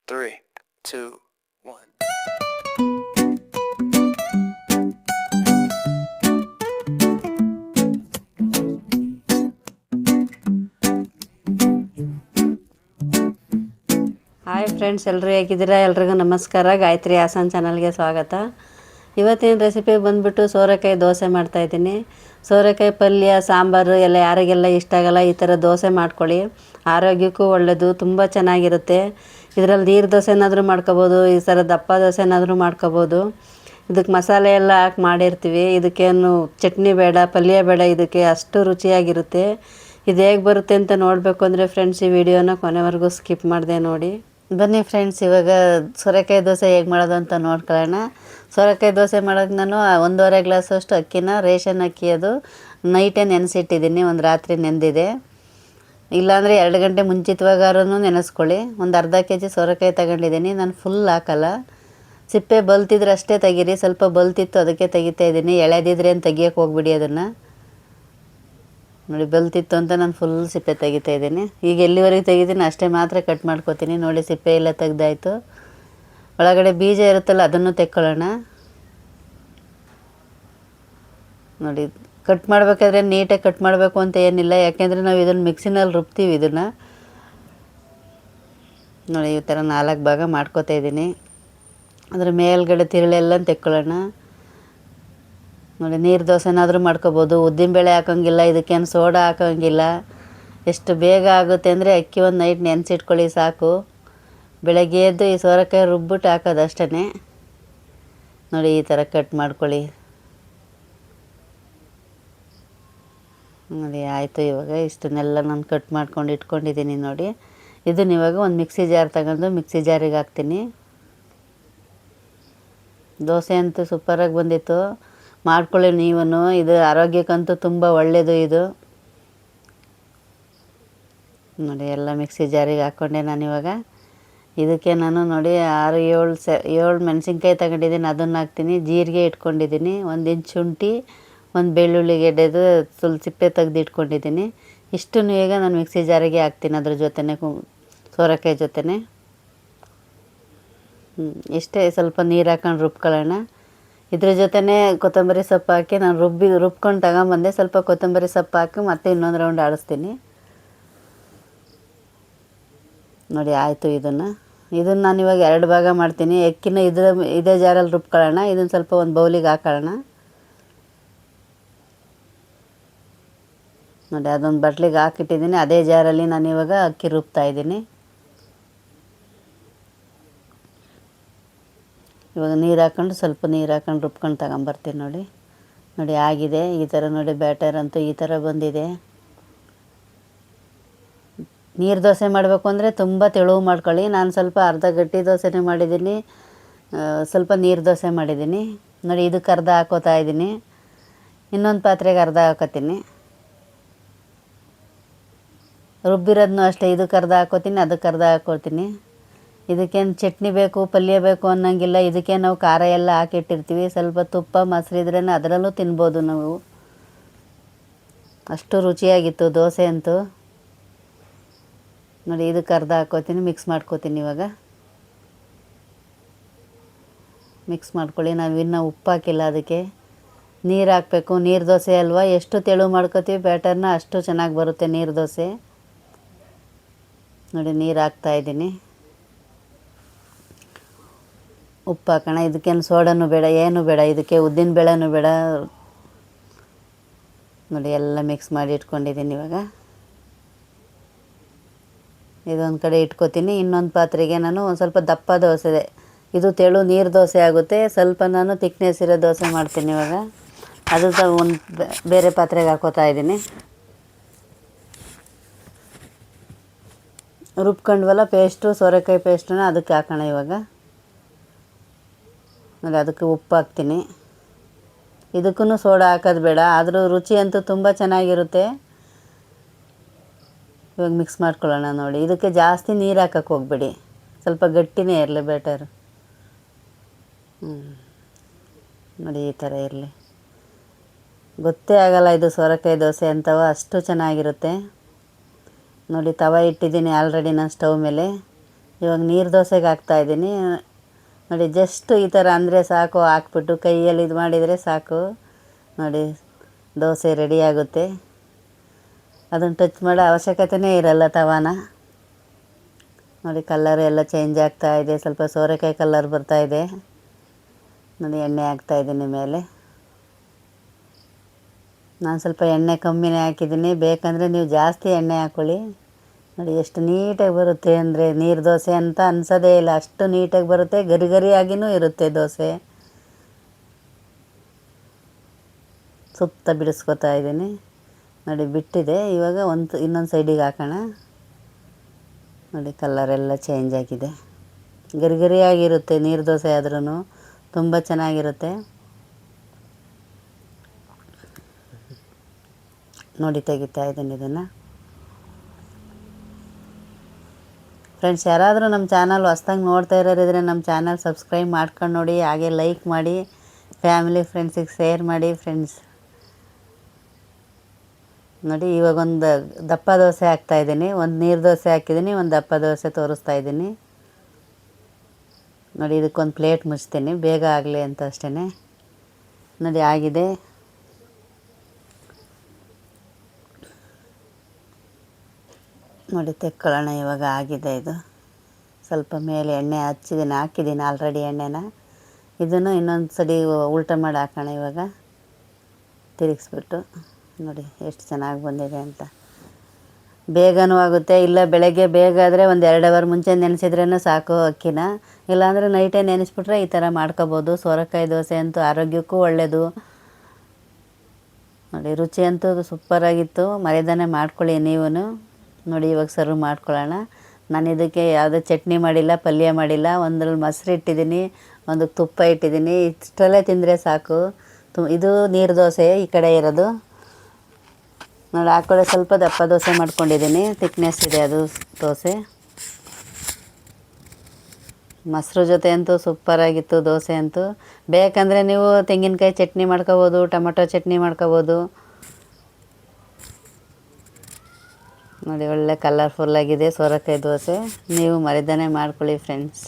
3, 2, 1. Hi friends, ಎಲ್ಲರೂ ಹೇಗಿದ್ದೀರಾ? ಎಲ್ರಿಗೂ ನಮಸ್ಕಾರ. ಗಾಯತ್ರಿ ಹಾಸನ್ ಚಾನಲ್ಗೆ ಸ್ವಾಗತ. ಇವತ್ತಿನ ರೆಸಿಪಿ ಬಂದುಬಿಟ್ಟು ಸೋರೆಕಾಯಿ ದೋಸೆ ಮಾಡ್ತಾಯಿದ್ದೀನಿ. ಸೋರೆಕಾಯಿ ಪಲ್ಯ, ಸಾಂಬಾರು ಎಲ್ಲ ಯಾರಿಗೆಲ್ಲ ಇಷ್ಟ ಆಗಲ್ಲ, ಈ ಥರ ದೋಸೆ ಮಾಡ್ಕೊಳ್ಳಿ. ಆರೋಗ್ಯಕ್ಕೂ ಒಳ್ಳೆಯದು, ತುಂಬ ಚೆನ್ನಾಗಿರುತ್ತೆ. ಇದರಲ್ಲಿ ನೀರು ದೋಸೆನಾದರೂ ಮಾಡ್ಕೊಬೋದು, ಈ ಥರ ದಪ್ಪ ದೋಸೆನಾದರೂ ಮಾಡ್ಕೊಬೋದು. ಇದಕ್ಕೆ ಮಸಾಲೆ ಎಲ್ಲ ಹಾಕಿ ಮಾಡಿರ್ತೀವಿ. ಇದಕ್ಕೇನು ಚಟ್ನಿ ಬೇಡ, ಪಲ್ಯ ಬೇಡ, ಇದಕ್ಕೆ ಅಷ್ಟು ರುಚಿಯಾಗಿರುತ್ತೆ. ಇದು ಹೇಗೆ ಬರುತ್ತೆ ಅಂತ ನೋಡಬೇಕು ಅಂದರೆ ಫ್ರೆಂಡ್ಸ್, ಈ ವಿಡಿಯೋನ ಕೊನೆವರೆಗೂ ಸ್ಕಿಪ್ ಮಾಡಿದೆ ನೋಡಿ. ಬನ್ನಿ ಫ್ರೆಂಡ್ಸ್, ಇವಾಗ ಸೋರೆಕಾಯಿ ದೋಸೆ ಹೇಗೆ ಮಾಡೋದು ಅಂತ ನೋಡ್ಕೊಳ್ಳೋಣ. ಸೋರೆಕಾಯಿ ದೋಸೆ ಮಾಡೋಕ್ಕೆ ನಾನು 1.5 ಗ್ಲಾಸಷ್ಟು ಅಕ್ಕಿನ, ರೇಷನ್ ಅಕ್ಕಿ, ಅದು ನೈಟೇ ನೆನೆಸಿಟ್ಟಿದ್ದೀನಿ. ಒಂದು ರಾತ್ರಿ ನೆಂದಿದೆ. ಇಲ್ಲಾಂದರೆ 2 ಗಂಟೆ ಮುಂಚಿತವಾಗಾದ್ರೂ ನೆನೆಸ್ಕೊಳ್ಳಿ. ಒಂದು ಅರ್ಧ kg ಸೋರೆಕಾಯಿ ತಗೊಂಡಿದ್ದೀನಿ. ನಾನು ಫುಲ್ ಹಾಕಲ್ಲ, ಸಿಪ್ಪೆ ಬಲ್ತಿದ್ರೆ ಅಷ್ಟೇ ತೆಗೀರಿ. ಸ್ವಲ್ಪ ಬಲ್ತಿತ್ತು, ಅದಕ್ಕೆ ತೆಗಿತಾ ಇದ್ದೀನಿ. ಎಳೆದಿದ್ರೆ ಏನು ತೆಗಿಯೋಕ್ಕೆ ಹೋಗ್ಬಿಡಿ ಅದನ್ನು. ನೋಡಿ, ಬಲ್ತಿತ್ತು ಅಂತ ನಾನು ಫುಲ್ ಸಿಪ್ಪೆ ತೆಗಿತಾ ಇದ್ದೀನಿ. ಈಗ ಎಲ್ಲಿವರೆಗೆ ತೆಗಿತೀನಿ ಅಷ್ಟೇ ಮಾತ್ರ ಕಟ್ ಮಾಡ್ಕೊತೀನಿ. ನೋಡಿ, ಸಿಪ್ಪೆ ಎಲ್ಲ ತೆಗ್ದಾಯ್ತು. ಒಳಗಡೆ ಬೀಜ ಇರುತ್ತಲ್ಲ, ಅದನ್ನು ತೆಕ್ಕೊಳ್ಳೋಣ. ನೋಡಿ, ಕಟ್ ಮಾಡಬೇಕಾದ್ರೆ ನೀಟಾಗಿ ಕಟ್ ಮಾಡಬೇಕು ಅಂತ ಏನಿಲ್ಲ, ಯಾಕೆಂದರೆ ನಾವು ಇದನ್ನು ಮಿಕ್ಸಿನಲ್ಲಿ ರುಬ್ತೀವಿ ಇದನ್ನು. ನೋಡಿ, ಈ ಥರ 4 ಭಾಗ ಮಾಡ್ಕೊತಾ ಇದ್ದೀನಿ. ಅದ್ರ ಮೇಲ್ಗಡೆ ತಿರುಳೆಲ್ಲ ತೆಕ್ಕೊಳ್ಳೋಣ. ನೋಡಿ, ನೀರು ದೋಸೆನಾದರೂ ಮಾಡ್ಕೊಬೋದು. ಉದ್ದಿನಬೇಳೆ ಹಾಕೋಂಗಿಲ್ಲ, ಇದಕ್ಕೇನು ಸೋಡಾ ಹಾಕೋಂಗಿಲ್ಲ. ಎಷ್ಟು ಬೇಗ ಆಗುತ್ತೆ ಅಂದರೆ ಅಕ್ಕಿ ಒಂದು ನೈಟ್ ನೆನೆಸಿಟ್ಕೊಳ್ಳಿ ಸಾಕು. ಬೆಳಗ್ಗೆ ಎದ್ದು ಈ ಸೋರೆಕಾಯಿ ರುಬ್ಬಿಟ್ಟು ಹಾಕೋದು ಅಷ್ಟೇ. ನೋಡಿ, ಈ ಥರ ಕಟ್ ಮಾಡ್ಕೊಳ್ಳಿ. ನೋಡಿ, ಆಯಿತು. ಇವಾಗ ಇಷ್ಟನ್ನೆಲ್ಲ ನಾನು ಕಟ್ ಮಾಡ್ಕೊಂಡು ಇಟ್ಕೊಂಡಿದ್ದೀನಿ. ನೋಡಿ, ಇದನ್ನ ಇವಾಗ ಒಂದು ಮಿಕ್ಸಿ ಜಾರ್ ತಗೊಂಡು ಮಿಕ್ಸಿ ಜಾರಿಗೆ ಹಾಕ್ತೀನಿ. ದೋಸೆ ಅಂತೂ ಸೂಪರಾಗಿ ಬಂದಿತ್ತು, ಮಾಡ್ಕೊಳ್ಳಿ ನೀವೂ. ಇದು ಆರೋಗ್ಯಕ್ಕಂತೂ ತುಂಬ ಒಳ್ಳೆಯದು ಇದು. ನೋಡಿ, ಎಲ್ಲ ಮಿಕ್ಸಿ ಜಾರಿಗೆ ಹಾಕ್ಕೊಂಡೆ ನಾನಿವಾಗ. ಇದಕ್ಕೆ ನಾನು ನೋಡಿ 6-7 ಮೆಣಸಿನ್ಕಾಯಿ ತಗೊಂಡಿದ್ದೀನಿ, ಅದನ್ನು ಹಾಕ್ತೀನಿ. ಜೀರಿಗೆ ಇಟ್ಕೊಂಡಿದ್ದೀನಿ, 1 ಇಂಚ್ ಶುಂಠಿ, 1 ಬೆಳ್ಳುಳ್ಳಿ ಗೆಡ್ಡೆದು ಸ್ವಲ್ಪ ಸಿಪ್ಪೆ ತೆಗ್ದು ಇಟ್ಕೊಂಡಿದ್ದೀನಿ. ಇಷ್ಟನ್ನು ಈಗ ನಾನು ಮಿಕ್ಸಿ ಜಾರಿಗೆ ಹಾಕ್ತೀನಿ, ಅದ್ರ ಜೊತೆನೇ ಸೋರೆಕಾಯಿ ಜೊತೆನೇ. ಇಷ್ಟೇ, ಸ್ವಲ್ಪ ನೀರು ಹಾಕೊಂಡು ರುಬ್ಕೊಳ್ಳೋಣ. ಇದ್ರ ಜೊತೆನೇ ಕೊತ್ತಂಬರಿ ಸೊಪ್ಪು ಹಾಕಿ ನಾನು ರುಬ್ಕೊಂಡು ತಗೊಂಬಂದೆ. ಸ್ವಲ್ಪ ಕೊತ್ತಂಬರಿ ಸೊಪ್ಪು ಹಾಕಿ ಮತ್ತೆ ಇನ್ನೊಂದು ರೌಂಡ್ ಆಡಿಸ್ತೀನಿ. ನೋಡಿ, ಆಯಿತು. ಇದನ್ನು ನಾನು ಇವಾಗ 2 ಭಾಗ ಮಾಡ್ತೀನಿ. ಅಕ್ಕಿನ ಇದೇ ಜಾರಲ್ಲಿ ರುಬ್ಕೊಳ್ಳೋಣ. ಇದನ್ನು ಸ್ವಲ್ಪ ಒಂದು ಬೌಲಿಗೆ ಹಾಕೊಳ್ಳೋಣ. ನೋಡಿ, ಅದೊಂದು ಬಟ್ಲಿಗೆ ಹಾಕಿಟ್ಟಿದ್ದೀನಿ. ಅದೇ ಜಾರಲ್ಲಿ ನಾನು ಇವಾಗ ಅಕ್ಕಿ ರುಬ್ತಾಯಿದ್ದೀನಿ. ಇವಾಗ ನೀರು ಹಾಕ್ಕೊಂಡು, ಸ್ವಲ್ಪ ನೀರು ಹಾಕ್ಕೊಂಡು ರುಬ್ಕೊಂಡು ತಗೊಂಬರ್ತೀನಿ. ನೋಡಿ, ಆಗಿದೆ. ಈ ಥರ ನೋಡಿ, ಬ್ಯಾಟರ್ ಅಂತೂ ಈ ಥರ ಬಂದಿದೆ. ನೀರು ದೋಸೆ ಮಾಡಬೇಕು ಅಂದರೆ ತುಂಬ ತೆಳು ಮಾಡ್ಕೊಳ್ಳಿ. ನಾನು ಸ್ವಲ್ಪ ಅರ್ಧ ಗಟ್ಟಿ ದೋಸೆನೇ ಮಾಡಿದ್ದೀನಿ, ಸ್ವಲ್ಪ ನೀರು ದೋಸೆ ಮಾಡಿದ್ದೀನಿ. ನೋಡಿ, ಇದಕ್ಕೆ ಅರ್ಧ ಹಾಕೋತಾ ಇದ್ದೀನಿ, ಇನ್ನೊಂದು ಪಾತ್ರೆಗೆ ಅರ್ಧ ಹಾಕೋತೀನಿ. ರುಬ್ಬಿರೋದನ್ನು ಅಷ್ಟೇ, ಇದಕ್ಕೆ ಅರ್ಧ ಹಾಕೋತೀನಿ, ಅದಕ್ಕೆ ಅರ್ಧ ಹಾಕೋತೀನಿ. ಇದಕ್ಕೇನು ಚಟ್ನಿ ಬೇಕು, ಪಲ್ಯ ಬೇಕು ಅನ್ನೋಂಗಿಲ್ಲ. ಇದಕ್ಕೆ ನಾವು ಖಾರ ಎಲ್ಲ ಹಾಕಿಟ್ಟಿರ್ತೀವಿ. ಸ್ವಲ್ಪ ತುಪ್ಪ ಮೊಸರು ಇದ್ರೇ ಅದರಲ್ಲೂ ತಿನ್ಬೋದು ನಾವು. ಅಷ್ಟು ರುಚಿಯಾಗಿತ್ತು ದೋಸೆ ಅಂತೂ. ನೋಡಿ, ಇದಕ್ಕೆ ಅರ್ಧ ಹಾಕೋತೀನಿ, ಮಿಕ್ಸ್ ಮಾಡ್ಕೋತೀನಿ. ಇವಾಗ ಮಿಕ್ಸ್ ಮಾಡ್ಕೊಳ್ಳಿ. ನಾವು ಇನ್ನೂ ಉಪ್ಪು ಹಾಕಿಲ್ಲ, ಅದಕ್ಕೆ ನೀರು ಹಾಕಬೇಕು. ನೀರು ದೋಸೆ ಅಲ್ವಾ, ಎಷ್ಟು ತೆಳು ಮಾಡ್ಕೋತೀವಿ ಬ್ಯಾಟರ್ನ ಅಷ್ಟು ಚೆನ್ನಾಗಿ ಬರುತ್ತೆ ನೀರು ದೋಸೆ. ನೋಡಿ, ನೀರು ಹಾಕ್ತಾಯಿದ್ದೀನಿ. ಉಪ್ಪು ಹಾಕೋಣ. ಇದಕ್ಕೇನು ಸೋಡಾನು ಬೇಡ, ಏನು ಬೇಡ. ಇದಕ್ಕೆ ಉದ್ದಿನ ಬೇಳೆನೂ ಬೇಡ. ನೋಡಿ, ಎಲ್ಲ ಮಿಕ್ಸ್ ಮಾಡಿ ಇಟ್ಕೊಂಡಿದ್ದೀನಿ. ಇವಾಗ ಇದೊಂದು ಕಡೆ ಇಟ್ಕೋತೀನಿ. ಇನ್ನೊಂದು ಪಾತ್ರೆಗೆ ನಾನು ಒಂದು ಸ್ವಲ್ಪ ದಪ್ಪ ದೋಸೆ, ಇದು ತೆಳು ನೀರು ದೋಸೆ ಆಗುತ್ತೆ. ಸ್ವಲ್ಪ ನಾನು ತಿಕ್ನೆಸ್ ಇರೋ ದೋಸೆ ಮಾಡ್ತೀನಿ. ಇವಾಗ ಅದು ಒಂದು ಬೇರೆ ಪಾತ್ರೆಗೆ ಹಾಕೋತಾ ಇದ್ದೀನಿ. ರುಬ್ಕೊಂಡ್ವಲ್ಲ ಪೇಸ್ಟು, ಸೋರೆಕಾಯಿ ಪೇಸ್ಟನ್ನ ಅದಕ್ಕೆ ಹಾಕೋಣ ಇವಾಗ. ನೋಡಿ, ಅದಕ್ಕೆ ಉಪ್ಪು ಹಾಕ್ತೀನಿ. ಇದಕ್ಕೂ ಸೋಡಾ ಹಾಕೋದು ಬೇಡ, ಆದರೂ ರುಚಿ ಅಂತೂ ತುಂಬ ಚೆನ್ನಾಗಿರುತ್ತೆ. ಇವಾಗ ಮಿಕ್ಸ್ ಮಾಡ್ಕೊಳ್ಳೋಣ. ನೋಡಿ, ಇದಕ್ಕೆ ಜಾಸ್ತಿ ನೀರು ಹಾಕೋಕ್ಕೆ ಹೋಗ್ಬೇಡಿ, ಸ್ವಲ್ಪ ಗಟ್ಟಿನೇ ಇರಲಿ ಬ್ಯಾಟರ್. ನೋಡಿ, ಈ ಥರ ಇರಲಿ. ಗೊತ್ತೇ ಆಗಲ್ಲ ಇದು ಸೋರೆಕಾಯಿ ದೋಸೆ ಅಂತವ, ಅಷ್ಟು ಚೆನ್ನಾಗಿರುತ್ತೆ. ನೋಡಿ, ತವ ಇಟ್ಟಿದ್ದೀನಿ ಆಲ್ರೆಡಿ ನಾನು ಸ್ಟವ್ ಮೇಲೆ. ಇವಾಗ ನೀರು ದೋಸೆಗೆ ಹಾಕ್ತಾಯಿದ್ದೀನಿ ನೋಡಿ. ಜಸ್ಟ್ ಈ ಥರ ಅಂದರೆ ಸಾಕು, ಹಾಕ್ಬಿಟ್ಟು ಕೈಯಲ್ಲಿ ಇದು ಮಾಡಿದರೆ ಸಾಕು ನೋಡಿ, ದೋಸೆ ರೆಡಿ ಆಗುತ್ತೆ. ಅದನ್ನು ಟಚ್ ಮಾಡೋ ಅವಶ್ಯಕತೆಯೇ ಇರಲ್ಲ ತವಾನ. ನೋಡಿ ಕಲ್ಲರ್ ಎಲ್ಲ ಚೇಂಜ್ ಆಗ್ತಾಯಿದೆ, ಸ್ವಲ್ಪ ಸೋರೆಕಾಯಿ ಕಲ್ಲರ್ ಬರ್ತಾಯಿದೆ ನೋಡಿ. ಎಣ್ಣೆ ಹಾಕ್ತಾಯಿದ್ದೀನಿ ಮೇಲೆ. ನಾನು ಸ್ವಲ್ಪ ಎಣ್ಣೆ ಕಮ್ಮಿನೇ ಹಾಕಿದ್ದೀನಿ, ಬೇಕಂದರೆ ನೀವು ಜಾಸ್ತಿ ಎಣ್ಣೆ ಹಾಕ್ಕೊಳ್ಳಿ. ನೋಡಿ ಎಷ್ಟು ನೀಟಾಗಿ ಬರುತ್ತೆ ಅಂದರೆ ನೀರು ದೋಸೆ ಅಂತ ಅನ್ಸೋದೇ ಇಲ್ಲ, ಅಷ್ಟು ನೀಟಾಗಿ ಬರುತ್ತೆ. ಗರಿ ಗರಿಯಾಗಿಯೂ ಇರುತ್ತೆ ದೋಸೆ. ಸುತ್ತ ಬಿಡಿಸ್ಕೊತಾ ಇದ್ದೀನಿ ನೋಡಿ. ಬಿಟ್ಟಿದೆ ಇವಾಗ ಇನ್ನೊಂದು ಸೈಡಿಗೆ ಹಾಕೋಣ ನೋಡಿ. ಕಲ್ಲರೆಲ್ಲ ಚೇಂಜ್ ಆಗಿದೆ, ಗರಿ ಗರಿಯಾಗಿರುತ್ತೆ. ನೀರು ದೋಸೆ ಆದ್ರೂ ತುಂಬ ಚೆನ್ನಾಗಿರುತ್ತೆ ನೋಡಿ. ತೆಗಿತಾ ಇದ್ದೀನಿ ಇದನ್ನು. ಫ್ರೆಂಡ್ಸ್, ಯಾರಾದರೂ ನಮ್ಮ ಚಾನಲ್ ಹೊಸ್ದಾಗಿ ನೋಡ್ತಾ ಇರೋರಿದ್ರೆ ನಮ್ಮ ಚಾನಲ್ ಸಬ್ಸ್ಕ್ರೈಬ್ ಮಾಡ್ಕೊಂಡು ನೋಡಿ, ಹಾಗೆ ಲೈಕ್ ಮಾಡಿ, ಫ್ಯಾಮಿಲಿ ಫ್ರೆಂಡ್ಸಿಗೆ ಶೇರ್ ಮಾಡಿ ಫ್ರೆಂಡ್ಸ್ ನೋಡಿ. ಇವಾಗ ಒಂದು ದಪ್ಪ ದೋಸೆ ಹಾಕ್ತಾಯಿದ್ದೀನಿ, ಒಂದು ನೀರು ದೋಸೆ ಹಾಕಿದ್ದೀನಿ, ಒಂದು ದಪ್ಪ ದೋಸೆ ತೋರಿಸ್ತಾ ಇದ್ದೀನಿ ನೋಡಿ. ಇದಕ್ಕೊಂದು ಪ್ಲೇಟ್ ಮುಚ್ತೀನಿ ಬೇಗ ಆಗಲಿ ಅಂತ ಅಷ್ಟೇ ನೋಡಿ. ಆಗಿದೆ ನೋಡಿ, ತೆಕ್ಕೊಳ್ಳೋಣ ಇವಾಗ. ಆಗಿದೆ ಇದು. ಸ್ವಲ್ಪ ಮೇಲೆ ಎಣ್ಣೆ ಹಾಕಿದ್ದೀನಿ ಆಲ್ರೆಡಿ ಎಣ್ಣೆನ. ಇದನ್ನು ಇನ್ನೊಂದು ಸರಿ ಉಲ್ಟ ಮಾಡಿ ಹಾಕೋಣ ಇವಾಗ, ತಿರುಗಿಸ್ಬಿಟ್ಟು ನೋಡಿ ಎಷ್ಟು ಚೆನ್ನಾಗಿ ಬಂದಿದೆ ಅಂತ. ಬೇಗನೂ ಆಗುತ್ತೆ. ಇಲ್ಲ ಬೆಳಗ್ಗೆ ಬೇಗ ಆದರೆ ಒಂದು 2 ಅವರ್ ಮುಂಚೆ ನೆನೆಸಿದ್ರೇ ಸಾಕು ಅಕ್ಕಿನ. ಇಲ್ಲಾಂದರೆ ನೈಟೇ ನೆನೆಸ್ಬಿಟ್ರೆ ಈ ಥರ ಮಾಡ್ಕೋಬೋದು. ಸೋರೆಕಾಯಿ ದೋಸೆ ಅಂತೂ ಆರೋಗ್ಯಕ್ಕೂ ಒಳ್ಳೆಯದು ನೋಡಿ. ರುಚಿ ಅಂತೂ ಸೂಪರಾಗಿತ್ತು, ಮರೆಯದೇ ಮಾಡ್ಕೊಳ್ಳಿ ನೀವು ನೋಡಿ. ಇವಾಗ ಸರ್ವ್ ಮಾಡ್ಕೊಳ್ಳೋಣ. ನಾನು ಇದಕ್ಕೆ ಯಾವುದೇ ಚಟ್ನಿ ಮಾಡಿಲ್ಲ, ಪಲ್ಯ ಮಾಡಿಲ್ಲ. ಒಂದ್ರಲ್ಲಿ ಮೊಸರು ಇಟ್ಟಿದ್ದೀನಿ, ಒಂದಕ್ಕೆ ತುಪ್ಪ ಇಟ್ಟಿದ್ದೀನಿ. ಇಷ್ಟರಲ್ಲೇ ತಿಂದರೆ ಸಾಕು. ಇದು ನೀರು ದೋಸೆ ಈ ಕಡೆ ಇರೋದು ನೋಡಿ. ಆ ಕಡೆ ಸ್ವಲ್ಪ ದಪ್ಪ ದೋಸೆ ಮಾಡ್ಕೊಂಡಿದ್ದೀನಿ, ಥಿಕ್ನೆಸ್ ಇದೆ ಅದು ದೋಸೆ. ಮೊಸರು ಜೊತೆ ಅಂತೂ ಸೂಪರಾಗಿತ್ತು ದೋಸೆ ಅಂತೂ. ಬೇಕಂದರೆ ನೀವು ತೆಂಗಿನಕಾಯಿ ಚಟ್ನಿ ಮಾಡ್ಕೋಬೋದು, ಟೊಮೊಟೊ ಚಟ್ನಿ ಮಾಡ್ಕೋಬೋದು ನೋಡಿ. ಒಳ್ಳೆ ಕಲರ್ಫುಲ್ಲಾಗಿದೆ ಸೋರೆಕಾಯಿ ದೋಸೆ. ನೀವು ಮರಿದಾನೆ ಮಾಡ್ಕೊಳ್ಳಿ ಫ್ರೆಂಡ್ಸ್.